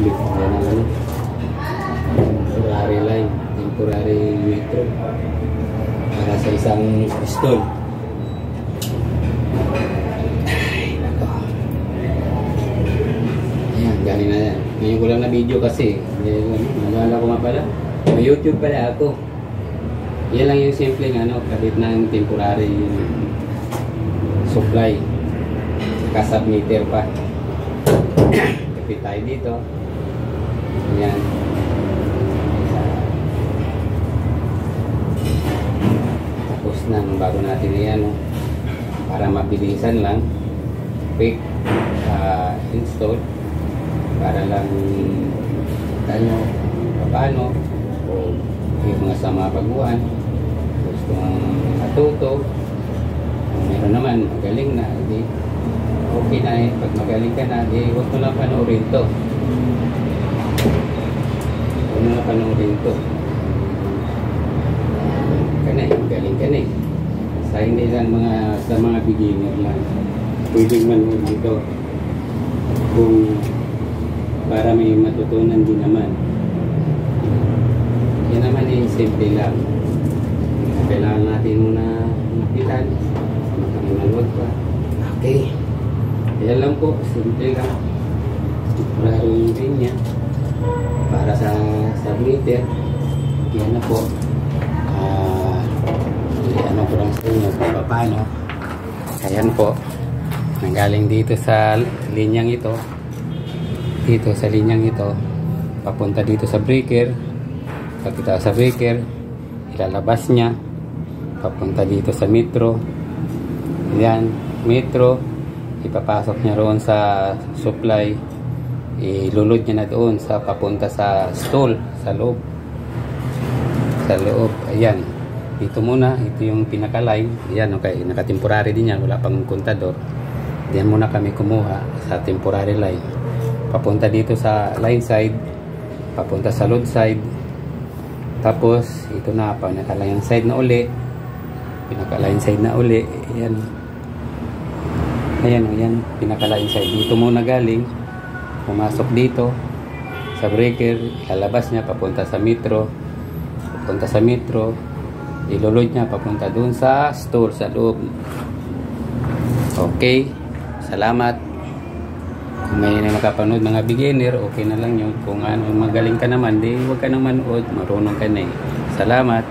Yan ang ano, temporary line, temporary metro para sa isang pistol. Ayan, galing na yan. Ngayon ko lang na video kasi nalala ko nga pala, may YouTube pala ako. Yan lang yung simpleng ano, kabit ng temporary supply, kasab meter pa. Kapit tayo dito. Ayan. Tapos na, bago natin yan, no? Para mabilisan lang, quick install, para lang tayo paano o yung mga sama baguhan gusto matuto. Kung meron naman magaling na, hindi okay na eh. Pag magaling ka na, huwag mo lang panoorin to. Huwag mo lang panoorin to. Magaling ka na eh. Sa hindi lang sa mga beginner lang. Pwedeng manood dito. Kung para may matutunan din naman. Yan naman eh, simple lang. Kailangan natin muna mapilan. Kami manood pa. Okay. Yan lang po, simple lang. Maraming din niya. Para sa submeter. Yan na po. Ano ko lang sa inyo kung paano. Ayan po. Nanggaling dito sa linyang ito. Dito sa linyang ito. Papunta dito sa breaker. Pagkita sa breaker, ilalabas niya. Papunta dito sa metro. Ayan, metro. Ipapasok niya roon sa supply. Ilulod niya na doon sa papunta sa stall, sa loob. Sa loob, ayan. Dito muna, ito yung pinaka-line. Ayan, okay, naka-temporary din yan. Wala pang kontador. Diyan muna kami kumuha sa temporary line. Papunta dito sa line side. Papunta sa load side. Tapos, ito na, pinaka-line side na uli. Pinaka-line side na uli. Ayan. Ayan, ayan, pinaka-line side. Dito muna galing. Pumasok dito sa breaker. Lalabas niya, papunta sa metro. Papunta sa metro. Ilulod niya papunta dun sa store sa loob. Okay, salamat. Kung may makapanood mga beginner, okay na lang yun. Kung ano, magaling ka naman, di huwag ka nang manood, marunong ka na eh. Salamat.